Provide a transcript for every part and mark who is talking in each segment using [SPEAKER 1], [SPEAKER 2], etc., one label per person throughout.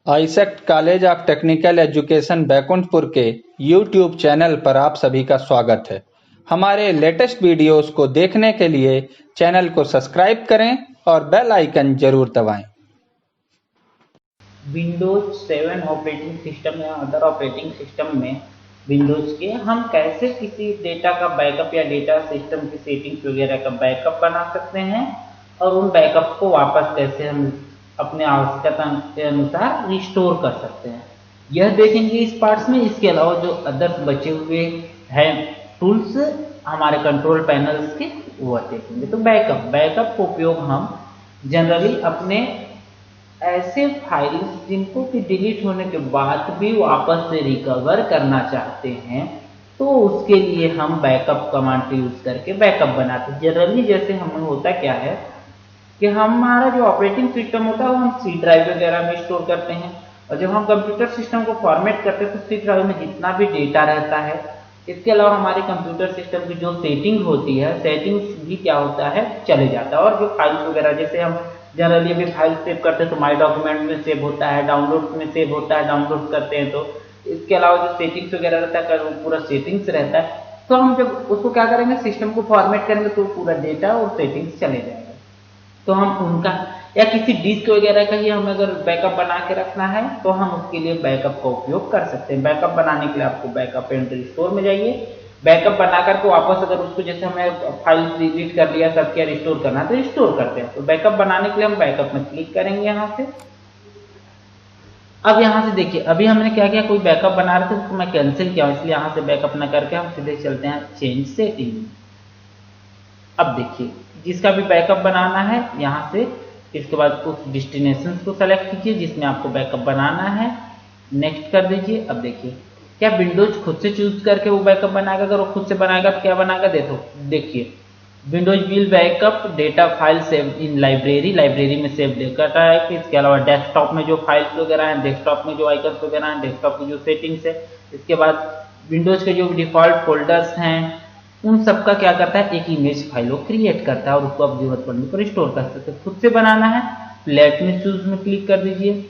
[SPEAKER 1] AISECT college of technical education Baikunthpur के YouTube channel पर आप सभी का स्वागत है। हमारे लेटेस्ट वीडियोस को देखने के लिए चैनल को सब्सक्राइब करें और बेल आइकन जरूर दबाएं।
[SPEAKER 2] विंडोज 7 ऑपरेटिंग सिस्टम या अदर ऑपरेटिंग सिस्टम में विंडोज के हम कैसे किसी डेटा का बैकअप या डेटा सिस्टम की सेटिंग्स वगैरह का बैकअप बना सकते हैं और उन बैकअप को वापस कैसे हम अपने आवश्यकता के अनुसार रिस्टोर कर सकते हैं, यह देखेंगे इस पार्ट्स में। इसके अलावा जो अदर बचे हुए हैं टूल्स हमारे कंट्रोल पैनल्स के, वह देखेंगे। तो बैकअप का उपयोग हम जनरली अपने ऐसे फाइल्स जिनको कि डिलीट होने के बाद भी वापस से रिकवर करना चाहते हैं, तो उसके लिए हम बैकअप कमांड यूज करके बैकअप बनाते हैं। जनरली जैसे हमें होता क्या है कि हमारा जो ऑपरेटिंग सिस्टम होता है वो हम सी ड्राइव वगैरह में स्टोर करते हैं, और जब हम कंप्यूटर सिस्टम को फॉर्मेट करते हैं तो सी ड्राइव में जितना भी डेटा रहता है, इसके अलावा हमारे कंप्यूटर सिस्टम की जो सेटिंग होती है, सेटिंग्स भी क्या होता है चले जाता है। और जो फाइल्स वगैरह जैसे हम जनरली अभी फाइल सेव करते हैं तो माई डॉक्यूमेंट में सेव होता है, डाउनलोड में सेव होता है, डाउनलोड करते हैं तो इसके अलावा जो सेटिंग्स वगैरह रहता है वो पूरा सेटिंग्स रहता है। तो हम जब उसको क्या करेंगे, सिस्टम को फॉर्मेट करेंगे तो पूरा डेटा और सेटिंग्स चले जाएंगे। तो हम उनका या किसी डिस्क वगैरह का ही हमें अगर बैकअप बना के रखना है तो हम उसके लिए बैकअप का उपयोग कर सकते हैं। बैकअप बनाने के लिए आपको बैकअप एंड रिस्टोर में जाइए। बैकअप बना करके वापस अगर उसको जैसे हमें फाइल डिलीट कर लिया, सब क्या रिस्टोर करना है तो रिस्टोर करते हैं। तो बैकअप बनाने के लिए हम बैकअप में क्लिक करेंगे यहाँ से। अब यहाँ से देखिए, अभी हमने क्या किया, कोई बैकअप बना रहे थे उसको मैं कैंसिल किया, इसलिए यहाँ से बैकअप न करके हम सीधे चलते हैं चेंज सेटिंग। अब देखिए, जिसका भी बैकअप बनाना है यहाँ से, इसके बाद उस डेस्टिनेशन को सेलेक्ट कीजिए जिसमें आपको बैकअप बनाना है, नेक्स्ट कर दीजिए। अब देखिए, क्या विंडोज खुद से चूज करके वो बैकअप बनाएगा? अगर वो खुद से बनाएगा तो क्या बनाएगा, देखिए Windows will backup data file save in library में सेव करता है कि इसके अलावा डेस्कटॉप में जो फाइल्स वगैरह हैं, डेस्कटॉप में जो आइकन्स वगैरह हैं, डेस्कटॉप की जो सेटिंग्स है, इसके बाद विंडोज के जो डिफॉल्ट फोल्डर्स हैं, उन सबका क्या करता है, एक इमेज फाइल वो क्रिएट करता है और उसको आप जरूरत पड़ने पर स्टोर कर सकते हैं। खुद से बनाना है, लेट मी चूज में क्लिक कर दीजिए।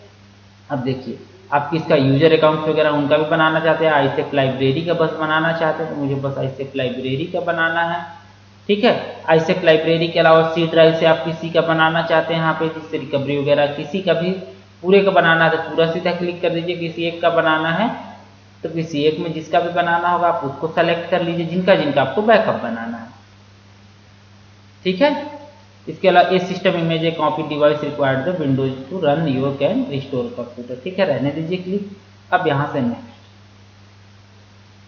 [SPEAKER 2] अब देखिए, आप किसका यूजर अकाउंट वगैरह उनका भी बनाना चाहते हैं, आइसेक्ट लाइब्रेरी का बस बनाना चाहते हैं तो मुझे बस आइसेक्ट लाइब्रेरी का बनाना है। ठीक है, आइसेक्ट लाइब्रेरी के अलावा सी ड्राइव से आप किसी का बनाना चाहते हैं, यहाँ पे जिससे रिकवरी वगैरह किसी का भी पूरे का बनाना है तो पूरा सीधा क्लिक कर दीजिए। किसी एक का बनाना है तो किसी एक में जिसका भी बनाना होगा आप उसको सेलेक्ट कर लीजिए, जिनका जिनका आपको बैकअप बनाना है। ठीक है, इसके अलावा ये system image a copy device required the Windows to run your can restore computer. ठीक है, रहने दीजिए क्लिक। अब यहाँ से नेक्स्ट।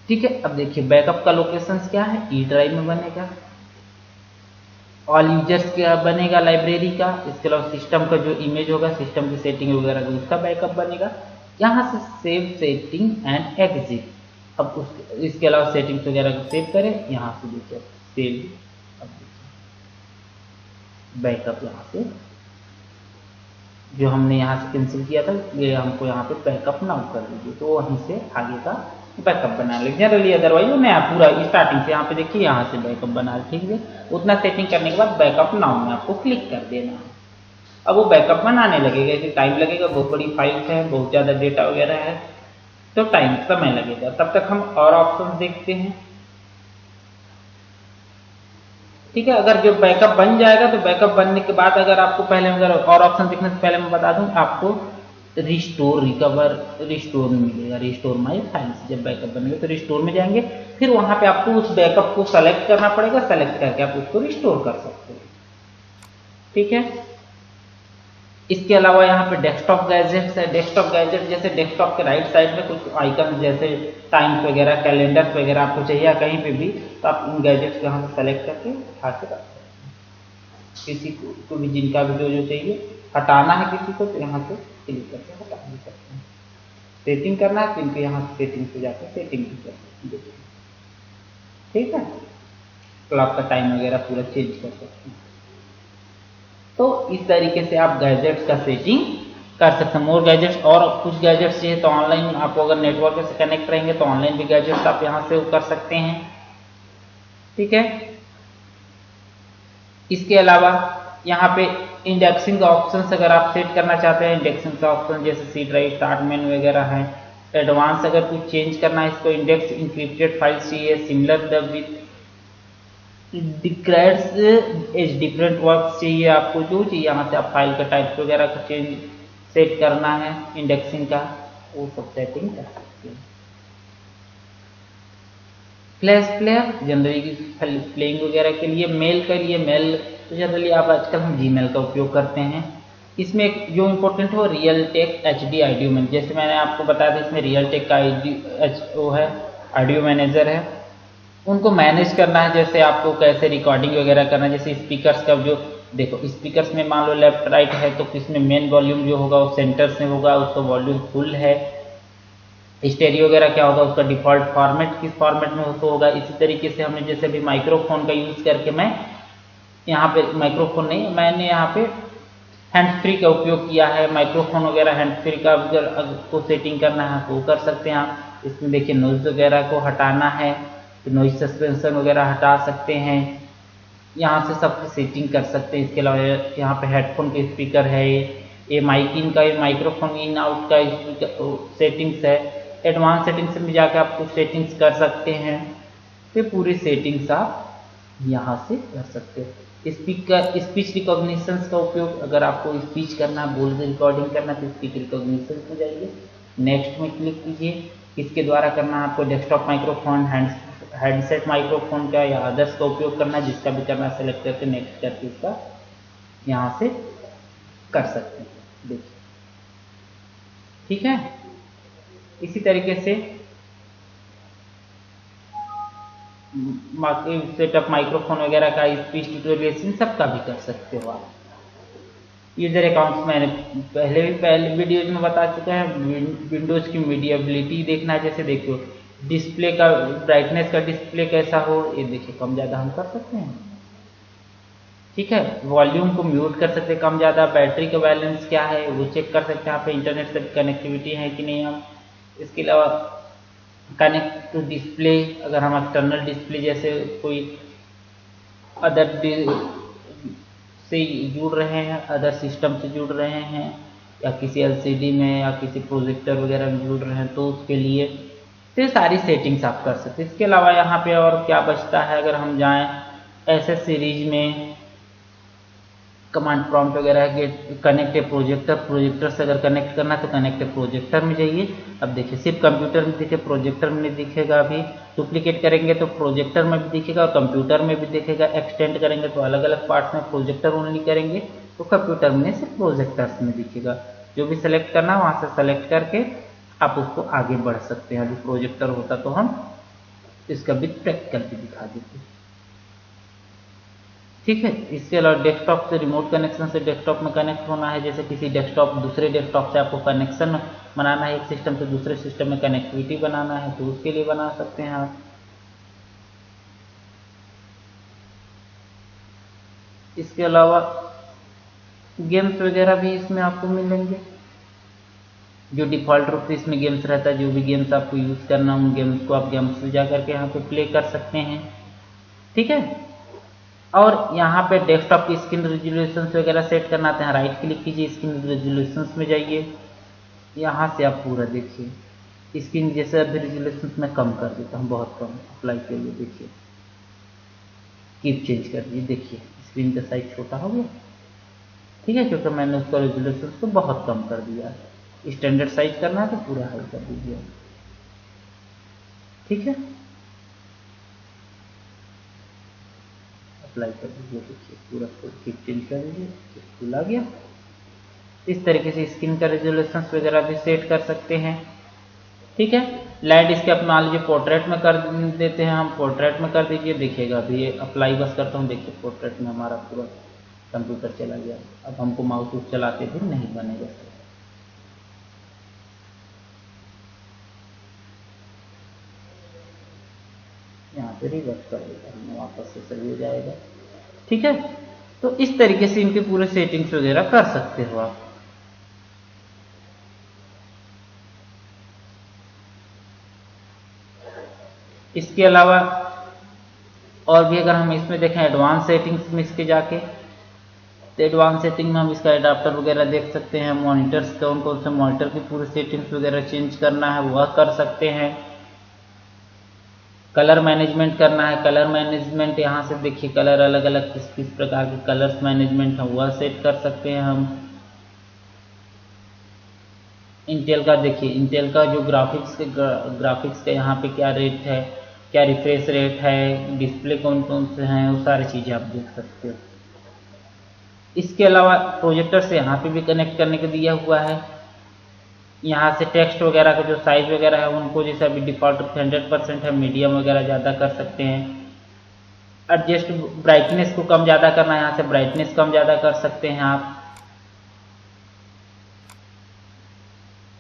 [SPEAKER 2] ठीक है, अब देखिए बैकअप का लोकेशन क्या है, ई ड्राइव में बनेगा, ऑल यूजर्स का बनेगा लाइब्रेरी का, इसके अलावा सिस्टम का जो इमेज होगा, सिस्टम की सेटिंग वगैरह उसका बैकअप बनेगा। यहाँ से सेव सेटिंग एंड एग्जिट। अब उस इसके अलावा सेटिंग्स वगैरह को सेव करें, यहाँ से देखिए सेव। अब बैकअप यहाँ से जो हमने यहाँ से कैंसिल किया था ये हमको यहाँ पे बैकअप नाउ कर दीजिए, तो वहीं से आगे का बैकअप बना लेंगे। जनरली अदरवाइज वो नया पूरा स्टार्टिंग से यहाँ पे देखिए यहाँ से बैकअप बना, ठीक है। उतना सेटिंग करने के बाद बैकअप नाउ में आपको क्लिक कर देना है। अब वो बैकअप बनाने लगेगा, इसे टाइम लगेगा, बहुत बड़ी फाइल्स है, बहुत ज़्यादा डेटा वगैरह है तो समय लगेगा। तब तक हम और ऑप्शन देखते हैं। ठीक है, अगर जो बैकअप बन जाएगा तो बैकअप बनने के बाद अगर आपको पहले अगर और ऑप्शन देखने से पहले मैं बता दूं, आपको रिस्टोर मिलेगा, रिस्टोर माई फाइल्स। जब बैकअप बनेगा तो रिस्टोर में जाएंगे, फिर वहां पे आपको उस बैकअप को सेलेक्ट करना पड़ेगा, सेलेक्ट करके आप उसको रिस्टोर कर सकते हो। ठीक है, इसके अलावा यहाँ पे डेस्कटॉप गैजेट्स है। डेस्कटॉप गैजेट जैसे डेस्कटॉप के राइट साइड में कुछ आइकन जैसे टाइम्स वगैरह, कैलेंडर्स वगैरह आपको चाहिए कहीं पे भी, तो आप इन गैजेट्स को यहाँ से सेलेक्ट करके उठा के रख सकते हैं। किसी को भी जिनका भी जो चाहिए हटाना है किसी को तो यहाँ से क्लिक करके हटा भी सकते हैं। सेटिंग करना है तो इनको यहाँ से सेटिंग पे जाकर सेटिंग भी कर सकते हैं। ठीक है, क्लॉक का टाइम वगैरह पूरा चेंज कर सकते हैं। तो इस तरीके से आप गैजेट्स का सेटिंग कर सकते हैं। मोर गैजेट्स और कुछ गैजेट्स चाहिए तो ऑनलाइन आपको अगर नेटवर्क से कनेक्ट रहेंगे तो ऑनलाइन भी गैजेट्स आप यहाँ से कर सकते हैं। ठीक है, इसके अलावा यहाँ पे इंडेक्सिंग का ऑप्शन अगर आप सेट करना चाहते हैं, इंडेक्सिंग का ऑप्शन जैसे सी ड्राइव, स्टार्ट मेनू वगैरह है। एडवांस अगर कुछ चेंज करना है, इसको इंडेक्स इंक्रिप्टेड फाइल्स चाहिए, similar the with decrypts as different work चाहिए, आपको जो चाहिए यहाँ से आप फाइल का टाइप वगैरह का चेंज सेट करना है इंडेक्सिंग का, वो सब सेटिंग कर सकते हैं। फ्लैश प्लेयर जनरली प्लेइंग वगैरह के लिए, मेल के लिए, मेल तो जनरली आप आजकल हम जीमेल का उपयोग करते हैं। इसमें एक जो इम्पोर्टेंट है वो Realtek HD audio manager, जैसे मैंने आपको बताया था इसमें रियल टेक का वो है ऑडियो मैनेजर है, उनको मैनेज करना है। जैसे आपको कैसे रिकॉर्डिंग वगैरह करना है, जैसे स्पीकर्स का जो देखो स्पीकर्स में मान लो लेफ्ट राइट है तो किसमें मेन वॉल्यूम जो होगा वो सेंटर से होगा, उसका वॉल्यूम फुल है। स्टेरियो वगैरह क्या होगा, उसका डिफॉल्ट फॉर्मेट किस फॉर्मेट में होगा। इसी तरीके से हमने जैसे भी माइक्रोफोन का यूज करके मैं यहाँ पे माइक्रोफोन नहीं, मैंने यहाँ पे हैंड फ्री का उपयोग किया है। माइक्रोफोन वगैरह हैंड फ्री का अगर आपको सेटिंग करना है तो कर सकते हैं आप। इसमें देखिए नॉइज वगैरह को हटाना है तो नॉइज सस्पेंशन वगैरह हटा सकते हैं, यहाँ से सबकी सेटिंग कर सकते हैं। इसके अलावा यहाँ पे हेडफोन के स्पीकर है, ये माइक इन का, ये माइक्रोफोन इन आउट का सेटिंग्स है। एडवांस सेटिंग्स में जाकर आप कुछ सेटिंग्स कर सकते हैं, तो पूरी सेटिंग्स आप यहाँ से कर सकते हो। स्पीकर स्पीच रिकॉग्निशन का उपयोग, अगर आपको स्पीच करना है, बोल के रिकॉर्डिंग करना है तो स्पीच रिकॉग्निशन में जाइए, नेक्स्ट में क्लिक कीजिए। इसके द्वारा करना है आपको डेस्कटॉप माइक्रोफोन, हेडसेट माइक्रोफोन का या अदर्स का उपयोग करना है, जिसका भी करना सेलेक्ट करके नेक्स्ट करके इसका यहाँ से कर सकते हैं। देखिए ठीक है, इसी तरीके से सेटअप माइक्रोफोन वगैरह का, स्पीच ट्यूटोरियल सबका भी कर सकते हो आप। यूजर अकाउंट्स मैंने पहले वीडियोज में बता चुका है। विंडोज की मीडियाबिलिटी देखना है, जैसे देखो डिस्प्ले का ब्राइटनेस का डिस्प्ले कैसा हो, ये देखिए कम ज़्यादा हम कर सकते हैं। ठीक है, वॉल्यूम को म्यूट कर सकते हैं कम ज़्यादा। बैटरी का बैलेंस क्या है वो चेक कर सकते हैं, यहाँ पे इंटरनेट से कनेक्टिविटी है कि नहीं हम। इसके अलावा कनेक्ट टू डिस्प्ले, अगर हम एक्सटर्नल डिस्प्ले जैसे कोई अदर से जुड़ रहे हैं, अदर सिस्टम से जुड़ रहे हैं, या किसी LCD में या किसी प्रोजेक्टर वगैरह में जुड़ रहे हैं तो उसके लिए तो सारी सेटिंग्स आप कर सकते हैं। इसके अलावा यहाँ पे और क्या बचता है, अगर हम जाएं ऐसे सीरीज में कमांड प्रॉम्प्ट वगैरह के, कनेक्ट ए प्रोजेक्टर, प्रोजेक्टर से अगर कनेक्ट करना है तो कनेक्ट ए प्रोजेक्टर में जाइए। अब देखिए सिर्फ कंप्यूटर में दिखे, प्रोजेक्टर में नहीं दिखेगा। अभी डुप्लीकेट करेंगे तो प्रोजेक्टर में भी दिखेगा और कंप्यूटर में भी दिखेगा। एक्सटेंड करेंगे तो अलग अलग पार्ट्स में, प्रोजेक्टर ओनली करेंगे तो कंप्यूटर में सिर्फ प्रोजेक्टर्स में दिखेगा। जो भी सेलेक्ट करना है वहाँ से सेलेक्ट करके आप उसको आगे बढ़ सकते हैं। अभी प्रोजेक्टर होता तो हम इसका भी प्रैक्टिकल भी दिखा देते। ठीक है, इसके अलावा डेस्कटॉप से रिमोट कनेक्शन से डेस्कटॉप में कनेक्ट होना है, जैसे किसी डेस्कटॉप दूसरे डेस्कटॉप से आपको कनेक्शन बनाना है, एक सिस्टम से दूसरे सिस्टम में कनेक्टिविटी बनाना है तो उसके लिए बना सकते हैं आप। इसके अलावा गेम्स वगैरह भी इसमें आपको मिलेंगे, जो डिफ़ॉल्ट रूप से इसमें गेम्स रहता है। जो भी गेम्स आपको यूज़ करना उन गेम्स को आप गेम्स में जा करके यहाँ पे प्ले कर सकते हैं। ठीक है, और यहाँ पे डेस्कटॉप की स्क्रीन रेजोल्यूशन वगैरह सेट करना आता है, राइट क्लिक कीजिए, स्क्रीन रेजोल्यूशन में जाइए, यहाँ से आप पूरा देखिए स्क्रीन जैसे अभी रेजोल्यूशन में कम कर देता हूँ, बहुत कम अप्लाई के लिए। देखिए कीप चेंज कर दीजिए, देखिए स्क्रीन का साइज छोटा हो गया। ठीक है, क्योंकि मैंने उसका रेजोल्यूशन को बहुत कम कर दिया। स्टैंडर्ड साइज करना है तो पूरा हाई कर दीजिए। ठीक है, अप्लाई कर दीजिए, देखिए पूरा कीप चेंज कर दीजिए, फुल आ गया। इस तरीके से स्क्रीन का रेजोल्यूशन वगैरह भी सेट कर सकते हैं। ठीक है, लाइट इसके आप मान लीजिए पोर्ट्रेट में कर देते हैं, हम पोर्ट्रेट में कर दीजिए, देखिएगा अभी ये अप्लाई बस करता हूँ, देखिए पोर्ट्रेट में हमारा पूरा कंप्यूटर चला गया। अब हमको माउस चलाते भी नहीं बनेगा। यहाँ पे रिवर्स कर देता हूँ, वापस से सही हो जाएगा। ठीक है, तो इस तरीके से इनके पूरे सेटिंग्स वगैरह कर सकते हो आप। इसके अलावा और भी अगर हम इसमें देखें एडवांस सेटिंग्स में इसके जाके तो एडवांस सेटिंग में हम इसका एडाप्टर वगैरह देख सकते हैं। मॉनिटर्स कौन कौन से मॉनिटर की पूरी सेटिंग्स वगैरह चेंज करना है वह कर सकते हैं। कलर मैनेजमेंट करना है, कलर मैनेजमेंट यहाँ से देखिए कलर अलग अलग किस किस प्रकार के कलर्स मैनेजमेंट है वह सेट कर सकते हैं हम। इंटेल का देखिए, इंटेल का जो ग्राफिक्स का यहाँ पे क्या रेट है, क्या रिफ्रेश रेट है, डिस्प्ले कौन कौन से हैं, वो सारी चीज़ें आप देख सकते हो। इसके अलावा प्रोजेक्टर से यहाँ पे भी कनेक्ट करने को दिया हुआ है। यहाँ से टेक्स्ट वगैरह का जो साइज वगैरह है उनको जैसे अभी डिफॉल्ट 100% है, मीडियम वगैरह ज़्यादा कर सकते हैं। एडजस्ट ब्राइटनेस को कम ज़्यादा करना है, यहाँ से ब्राइटनेस कम ज़्यादा कर सकते हैं आप।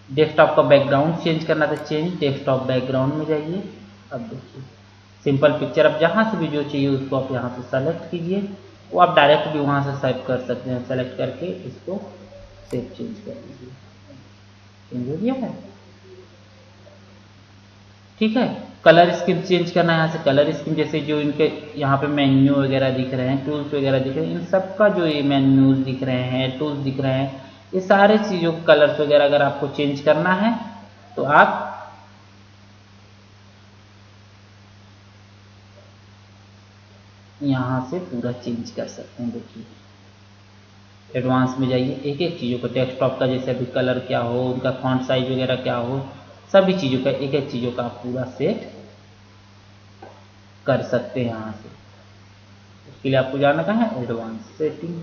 [SPEAKER 2] डेस्कटॉप का बैकग्राउंड चेंज करना तो चेंज डेस्कटॉप बैकग्राउंड में जाइए। अब देखिए सिंपल पिक्चर, अब जहाँ से भी जो चाहिए उसको आप यहाँ से सेलेक्ट कीजिए, वो आप डायरेक्ट भी वहाँ से सेव कर सकते हैं। सेलेक्ट करके इसको सेव चेंज कर दीजिए, चेंज हो गया है। ठीक है, कलर स्कीम चेंज करना है, यहाँ से कलर स्कीम जैसे जो इनके यहाँ पे मेन्यू वगैरह दिख रहे हैं, टूल्स वगैरह दिख रहे हैं, इन सब का जो ये मेन्यूज दिख रहे हैं, टूल्स दिख रहे हैं, ये सारे चीज़ों के कलर्स वगैरह अगर आपको चेंज करना है तो आप यहाँ से पूरा चेंज कर सकते हैं। देखिए एडवांस में जाइए, एक एक चीज़ों का डेस्कटॉप का जैसे अभी कलर क्या हो, उनका फॉन्ट साइज वगैरह क्या हो, सभी चीज़ों का एक एक चीज़ों का आप पूरा सेट कर सकते हैं यहाँ से। उसके लिए आपको जाना कहाँ है, एडवांस सेटिंग,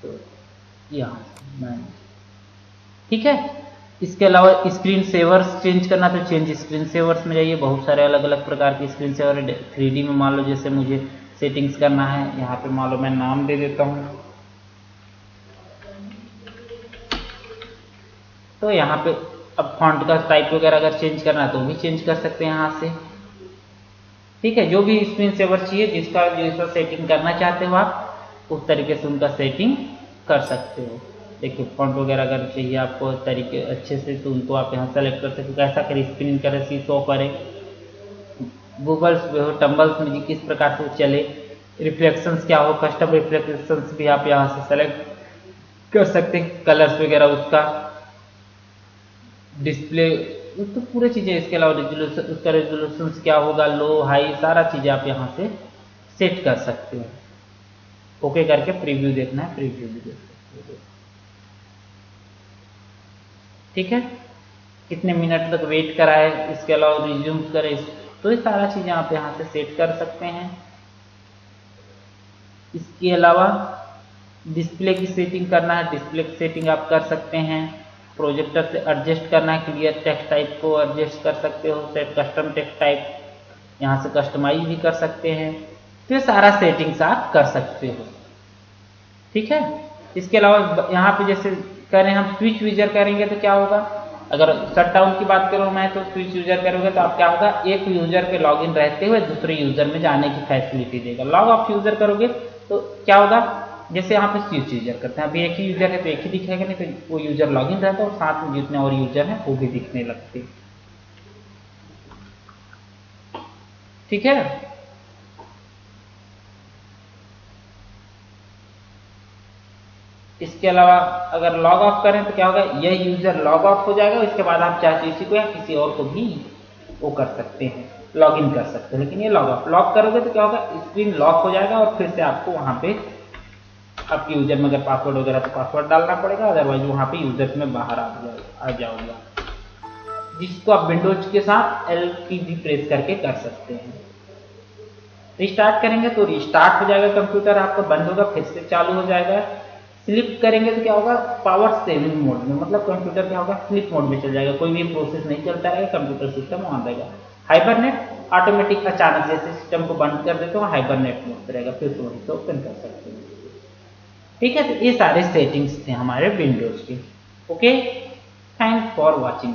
[SPEAKER 2] तो यहाँ से। ठीक है, इसके अलावा स्क्रीन सेवर्स चेंज करना तो चेंज स्क्रीन सेवर्स में जाइए। बहुत सारे अलग अलग प्रकार के स्क्रीन सेवर 3D में मान लो जैसे मुझे सेटिंग्स करना है, यहाँ पे मान लो मैं नाम दे देता हूँ, तो यहाँ पे अब फॉन्ट का टाइप वगैरह अगर चेंज करना है तो भी चेंज कर सकते हैं यहाँ से। ठीक है, जो भी स्क्रीन सेवर चाहिए जिसका जैसा सेटिंग करना चाहते हो आप उस तरीके से उनका सेटिंग कर सकते हो। देखिए फॉन्ट वगैरह अगर चाहिए आपको तरीके अच्छे से तो उनको आप यहाँ सेलेक्ट कर सकते हो, कैसा करे, स्क्रीन करे, सी शो करे, गूगल्स हो, टम्बल्स में किस प्रकार से चले, रिफ्लेक्शंस क्या हो, कस्टम रिफ्लेक्शंस भी आप यहाँ से सेलेक्ट कर सकते हैं, कलर्स वगैरह उसका, डिस्प्ले तो पूरी चीज़ें। इसके अलावा रेजोल्यूशन, उसका रेजोल्यूशन क्या होगा, लो हाई, सारा चीज़ें आप यहाँ से सेट कर सकते हो। ओके करके प्रीव्यू देखना है, प्रीव्यू भी देख सकते हो। ठीक है, कितने मिनट तक वेट कराए, इसके अलावा रिज्यूम करे, तो ये सारा चीज़ें आप यहाँ से सेट कर सकते हैं। इसके अलावा डिस्प्ले की सेटिंग करना है, डिस्प्ले की सेटिंग आप कर सकते हैं। प्रोजेक्टर से एडजस्ट करना है, क्लियर टेक्स्ट टाइप को एडजस्ट कर सकते हो, सेट कस्टम टेक्स्ट टाइप, यहाँ से कस्टमाइज भी कर सकते हैं। तो ये सारा सेटिंग्स आप कर सकते हो। ठीक है, इसके अलावा यहाँ पे जैसे करें हम स्विच यूजर करेंगे तो क्या होगा, अगर शट डाउन की बात करूँ मैं तो स्विच यूजर करोगे तो आप क्या होगा, एक यूजर पे लॉगिन रहते हुए दूसरे यूजर में जाने की फैसिलिटी देगा। लॉग ऑफ यूजर करोगे तो क्या होगा, जैसे यहाँ पे स्विच यूजर करते हैं, अभी एक ही यूजर है तो एक ही दिखेगा, नहीं तो वो यूजर लॉगिन रहता है और साथ में जितने और यूजर हैं वो भी दिखने लगते। ठीक है, इसके अलावा अगर लॉग ऑफ करें तो क्या होगा, यह यूजर लॉग ऑफ हो जाएगा, इसके बाद आप चाहे इसी को या किसी और को भी वो कर सकते हैं, लॉग इन कर सकते हैं। लेकिन ये लॉग ऑफ, लॉक करोगे तो क्या होगा, स्क्रीन लॉक हो जाएगा और फिर से आपको वहां पे आपके यूजर में अगर पासवर्ड वगैरह तो पासवर्ड डालना पड़ेगा, अदरवाइज वहां पे यूजर्स में बाहर आ जाओगे, जिसको आप विंडोज के साथ LPG प्रेस करके कर सकते हैं। रिस्टार्ट करेंगे तो रिस्टार्ट हो जाएगा कंप्यूटर आपका, बंद होगा फिर से चालू हो जाएगा। स्लिप करेंगे तो क्या होगा, पावर सेविंग मोड में, मतलब कंप्यूटर क्या होगा, स्लिप मोड में चल जाएगा, कोई भी प्रोसेस नहीं चलता रहेगा, कंप्यूटर सिस्टम ऑन रहेगा। हाइबरनेट ऑटोमेटिक अचानक जैसे सिस्टम को बंद कर देते हो हाइबरनेट मोड रहेगा, फिर से वहीं से ओपन कर सकते हैं। ठीक है, तो ये सारे सेटिंग्स थे हमारे विंडोज के। Okay, thanks for watching.